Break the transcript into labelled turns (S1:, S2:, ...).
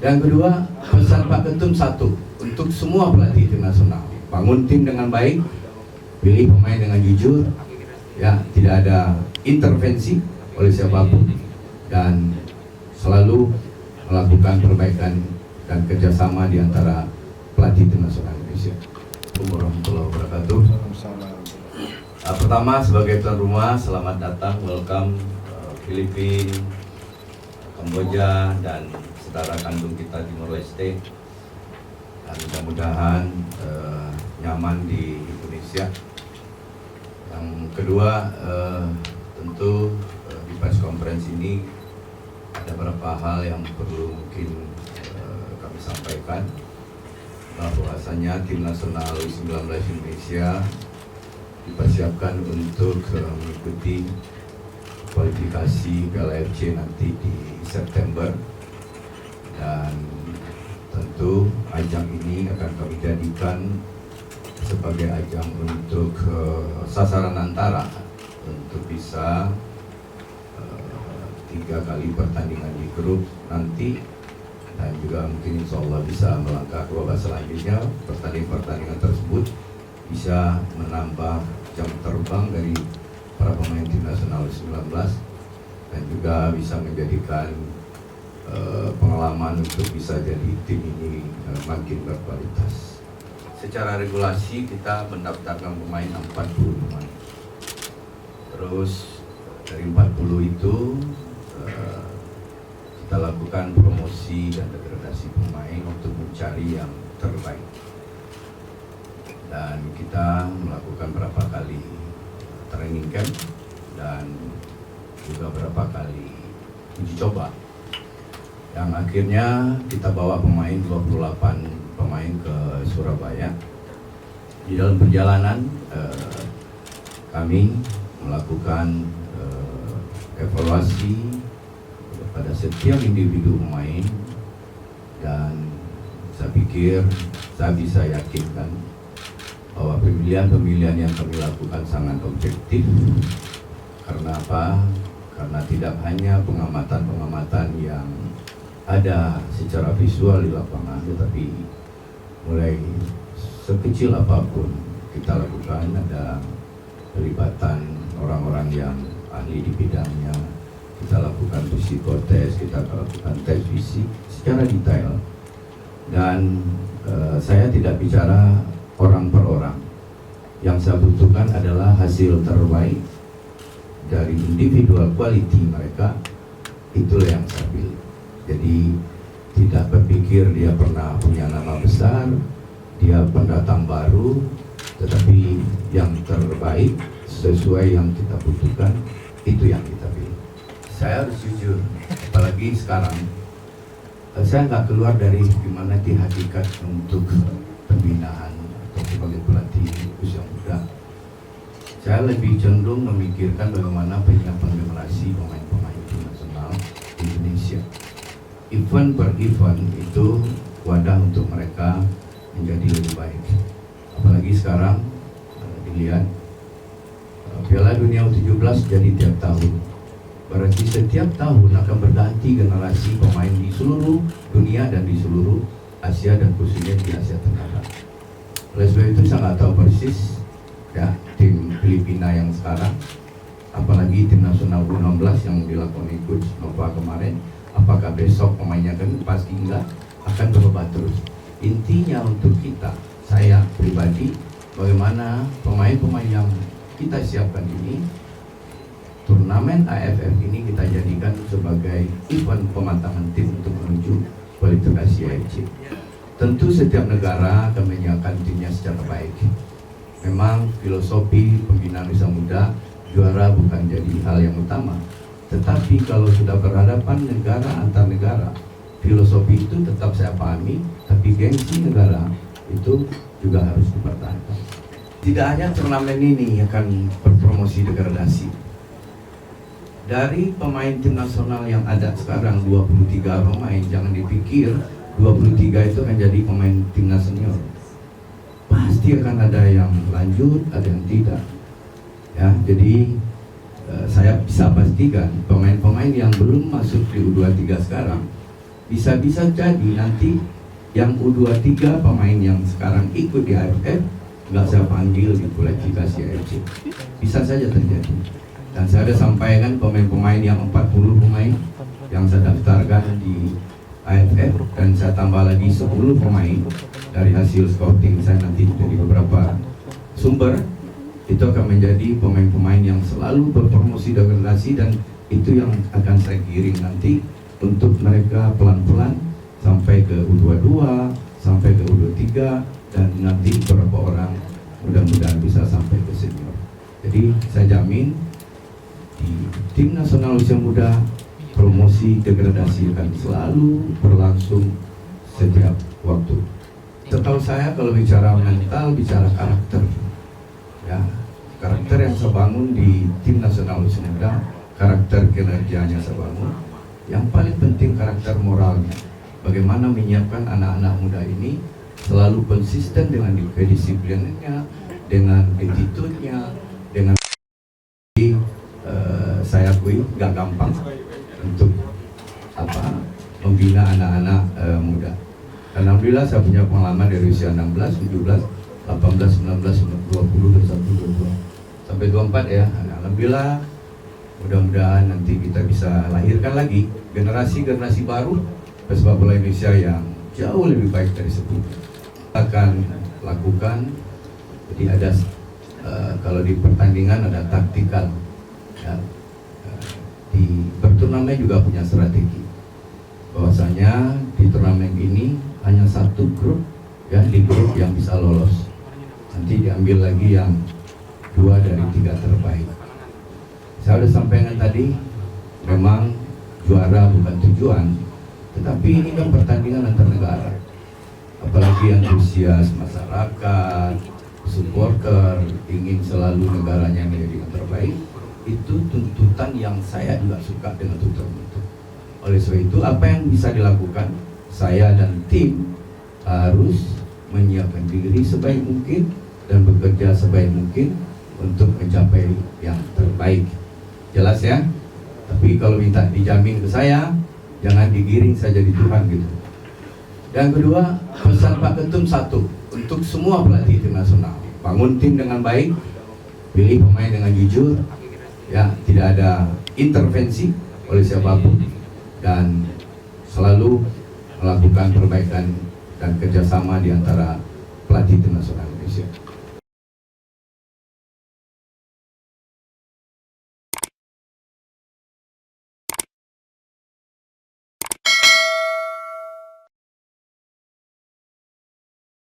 S1: Dan kedua, pesan Pak Ketum satu, untuk semua pelatih tim nasional, bangun tim dengan baik, pilih pemain dengan jujur, ya, tidak ada intervensi oleh siapapun, dan selalu melakukan perbaikan dan kerjasama di antara pelatih tim nasional Indonesia. Assalamualaikum warahmatullahi wabarakatuh. Pertama, sebagai tuan rumah, selamat datang, welcome Filipina, Kamboja, dan saudara kandung kita Timor Leste. Dan mudah-mudahan nyaman di Indonesia. Yang kedua, tentu di press conference ini ada beberapa hal yang perlu mungkin kami sampaikan, bahwasanya tim nasional U19 Indonesia dipersiapkan untuk mengikuti kualifikasi Piala AFC nanti di September, dan tentu ajang ini akan kami jadikan sebagai ajang untuk sasaran antara untuk bisa 3 kali pertandingan di grup nanti, dan juga mungkin insya Allah bisa melangkah ke babak selanjutnya. Pertandingan tersebut bisa menambah jam terbang dari para pemain tim nasional U19 dan juga bisa menjadikan pengalaman untuk bisa jadi tim ini makin berkualitas. Secara regulasi kita mendaftarkan pemain 40 pemain. Terus dari 40 itu kita lakukan promosi dan degradasi pemain untuk mencari yang terbaik. Dan kita melakukan berapa kali training camp dan juga berapa kali uji coba, yang akhirnya kita bawa pemain 28 pemain ke Surabaya. Di dalam perjalanan kami melakukan evaluasi pada setiap individu pemain, dan saya pikir saya bisa yakinkan bahwa pemilihan yang kami lakukan sangat objektif. Karena apa? Karena tidak hanya pengamatan yang ada secara visual di lapangan, tetapi mulai sekecil apapun kita lakukan, ada pelibatan orang-orang yang ahli di bidangnya. Kita lakukan psikotes, kita lakukan tes fisik secara detail, dan saya tidak bicara orang per orang. Yang saya butuhkan adalah hasil terbaik dari individual quality mereka, itulah yang saya pilih. Jadi tidak berpikir dia pernah punya nama besar, dia pendatang baru, tetapi yang terbaik sesuai yang kita butuhkan, itu yang kita pilih. Saya harus jujur, apalagi sekarang saya nggak keluar dari gimana di hakikat untuk pembinaan atau sebagai pelatih usia muda. Saya lebih cenderung memikirkan bagaimana penyiapan generasi pemain-pemain tim nasional di Indonesia. Event per event itu wadah untuk mereka menjadi lebih baik. Apalagi sekarang dilihat Piala Dunia U17 jadi tiap tahun. Berarti setiap tahun akan berganti generasi pemain di seluruh dunia dan di seluruh Asia, dan khususnya di Asia Tenggara. Oleh sebab itu saya nggak tahu persis ya tim Filipina yang sekarang, apalagi tim nasional U16 yang dilakoni Coach Nova kemarin, apakah besok pemainnya kan pasti enggak, akan berubah terus. Intinya untuk kita, saya pribadi, bagaimana pemain-pemain yang kita siapkan ini, turnamen AFF ini kita jadikan sebagai event pematangan tim untuk menuju kualifikasi AFC. Tentu setiap negara akan menyiapkan timnya secara baik. Memang filosofi pembinaan usia muda, juara bukan jadi hal yang utama. Tetapi kalau sudah berhadapan negara antar negara, filosofi itu tetap saya pahami, tapi gengsi negara itu juga harus dipertahankan. Tidak hanya turnamen ini akan berpromosi degradasi. Dari pemain tim nasional yang ada sekarang 23 pemain, jangan dipikir 23 itu akan jadi pemain timnas senior. Pasti akan ada yang lanjut, ada yang tidak. Ya, jadi saya bisa pastikan pemain-pemain yang belum masuk di U23 sekarang bisa-bisa jadi nanti yang U23 pemain yang sekarang ikut di AFF nggak saya panggil di kualifikasi AFC. Bisa saja terjadi. Dan saya ada sampaikan pemain-pemain yang 40 pemain yang saya daftarkan di AFF, dan saya tambah lagi 10 pemain dari hasil scouting saya nanti dari beberapa sumber, itu akan menjadi pemain-pemain yang selalu berpromosi degradasi, dan itu yang akan saya kirim nanti untuk mereka pelan-pelan sampai ke U22, sampai ke U23, dan nanti beberapa orang mudah-mudahan bisa sampai ke senior. Jadi saya jamin di tim nasional usia muda promosi degradasi akan selalu berlangsung setiap waktu. Setahu saya kalau bicara mental, bicara karakter, ya karakter yang saya bangun di tim nasional usia muda, karakter kinerjanya saya bangun. Yang paling penting karakter moralnya. Bagaimana menyiapkan anak-anak muda ini selalu konsisten dengan kedisiplinannya, dengan attitude-nya, dengan saya akui gak gampang untuk membina anak-anak muda. Alhamdulillah saya punya pengalaman dari usia 16, 17, 18, 19, 20, 21, 22 sampai 24 ya. Alhamdulillah, mudah-mudahan nanti kita bisa lahirkan lagi generasi-generasi baru pesepak bola Indonesia yang jauh lebih baik dari sebelumnya. Akan lakukan, jadi ada kalau di pertandingan ada taktikal, ya, di berturnamen juga punya strategi. Bahwasanya di turnamen ini hanya satu grup, ya, di grup yang bisa lolos. Nanti diambil lagi yang 2 dari 3 terbaik. Saya sudah sampaikan tadi, memang juara bukan tujuan, tetapi ini kan pertandingan antar negara. Apalagi antusias masyarakat, supporter ingin selalu negaranya menjadi yang terbaik, itu tuntutan yang saya juga suka dengan tuntutan itu. Oleh sebab itu, apa yang bisa dilakukan, saya dan tim harus menyiapkan diri sebaik mungkin dan bekerja sebaik mungkin untuk mencapai yang terbaik. Jelas ya? Tapi kalau minta dijamin ke saya, jangan digiring saja di Tuhan gitu. Yang kedua, pesan Pak Ketum satu, untuk semua pelatih tim nasional, bangun tim dengan baik, pilih pemain dengan jujur, ya, tidak ada intervensi oleh siapapun, dan selalu melakukan perbaikan dan kerjasama di antara pelatih tim nasional Indonesia.